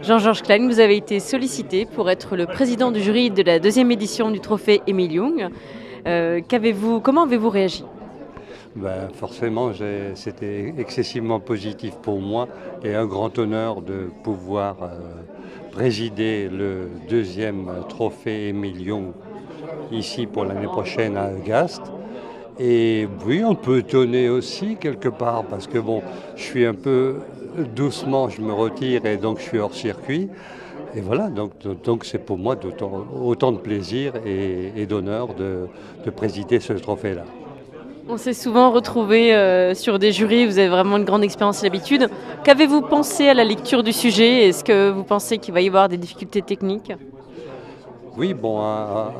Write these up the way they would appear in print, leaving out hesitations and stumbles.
Jean-Georges Klein, vous avez été sollicité pour être le président du jury de la deuxième édition du trophée Émile Young. Comment avez-vous réagi? Forcément, c'était excessivement positif pour moi et un grand honneur de pouvoir présider le deuxième trophée Émile Young ici pour l'année prochaine à Agast. Et oui, un peu étonné aussi quelque part parce que bon, je suis un peu doucement, je me retire et donc je suis hors circuit. Et voilà, donc c'est pour moi autant de plaisir et d'honneur de présider ce trophée-là. On s'est souvent retrouvé sur des jurys, vous avez vraiment une grande expérience et l'habitude. Qu'avez-vous pensé à la lecture du sujet? Est-ce que vous pensez qu'il va y avoir des difficultés techniques? Oui, bon, a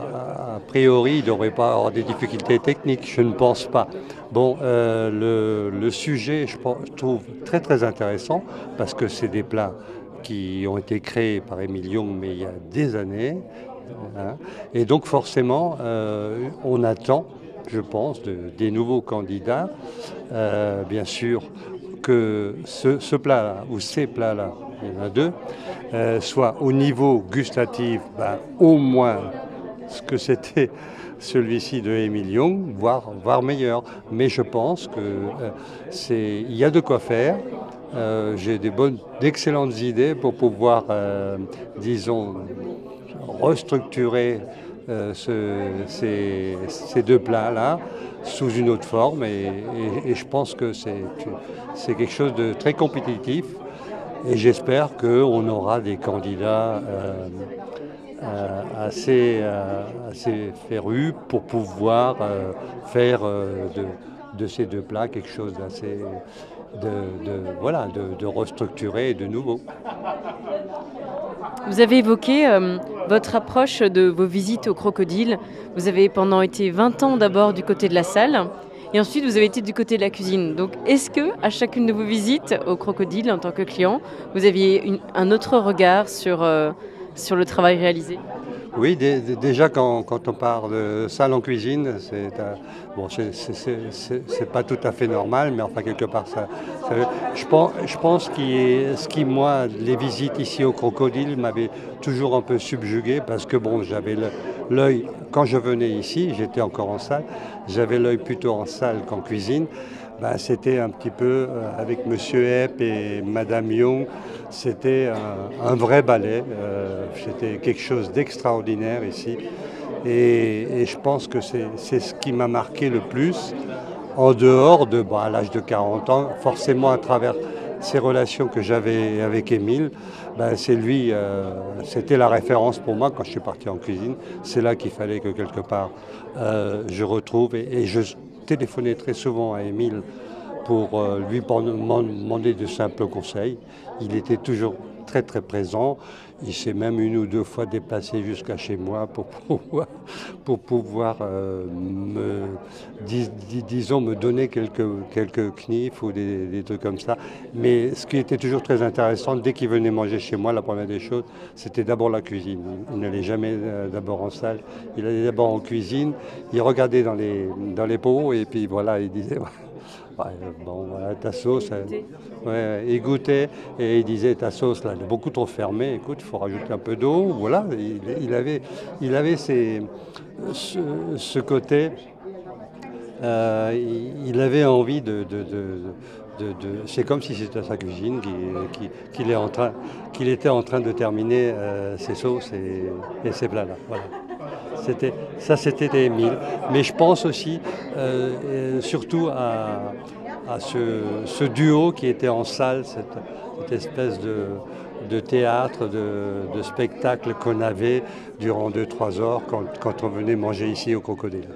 priori, il ne devrait pas avoir des difficultés techniques, je ne pense pas. Bon, le sujet, je trouve très très intéressant parce que c'est des plats qui ont été créés par Émile Young, mais il y a des années. Hein. Et donc forcément, on attend, je pense, des nouveaux candidats, bien sûr, que ce plat-là, ou ces plats-là, il y en a deux, soit au niveau gustatif, au moins ce que c'était celui-ci de Émile Young, voire meilleur. Mais je pense qu'il y a de quoi faire. J'ai d'excellentes idées pour pouvoir, disons, restructurer ces deux plats-là sous une autre forme et je pense que c'est quelque chose de très compétitif et j'espère qu'on aura des candidats assez férus pour pouvoir faire de ces deux plats quelque chose d'assez de restructuré et de nouveau. Vous avez évoqué votre approche de vos visites au crocodile. Vous avez pendant été 20 ans d'abord du côté de la salle et ensuite vous avez été du côté de la cuisine. Donc est-ce que à chacune de vos visites au crocodile en tant que client, vous aviez un autre regard sur le travail réalisé? Oui, déjà quand on parle de salle en cuisine, c'est pas tout à fait normal, mais enfin quelque part je pense moi, les visites ici au Crocodile m'avaient toujours un peu subjugué parce que bon, j'avais l'œil, quand je venais ici, j'étais encore en salle, j'avais l'œil plutôt en salle qu'en cuisine. C'était un petit peu avec Monsieur Epp et Madame Young, c'était un vrai ballet, c'était quelque chose d'extraordinaire ici et je pense que c'est ce qui m'a marqué le plus en dehors à l'âge de 40 ans, forcément à travers ces relations que j'avais avec Émile, c'est lui, c'était la référence pour moi quand je suis parti en cuisine, c'est là qu'il fallait que quelque part je retrouve et je téléphonais très souvent à Émile pour lui demander de simples conseils. Il était toujours très très présent. Il s'est même une ou deux fois déplacé jusqu'à chez moi pour pouvoir me donner quelques knifs ou des trucs comme ça. Mais ce qui était toujours très intéressant, dès qu'il venait manger chez moi, la première des choses, c'était d'abord la cuisine. Il n'allait jamais d'abord en salle, il allait d'abord en cuisine, il regardait dans les pots et puis voilà, il disait... Bon, voilà, ta sauce, il goûtait et il disait ta sauce là, elle est beaucoup trop fermée, écoute, il faut rajouter un peu d'eau. Voilà, il avait ce côté, il avait envie c'est comme si c'était sa cuisine qu'il était en train de terminer ses sauces et ses plats-là. Voilà. C'était Émile. Mais je pense aussi surtout à ce duo qui était en salle, cette espèce de théâtre, de spectacle qu'on avait durant 2-3 heures quand on venait manger ici au Crocodile.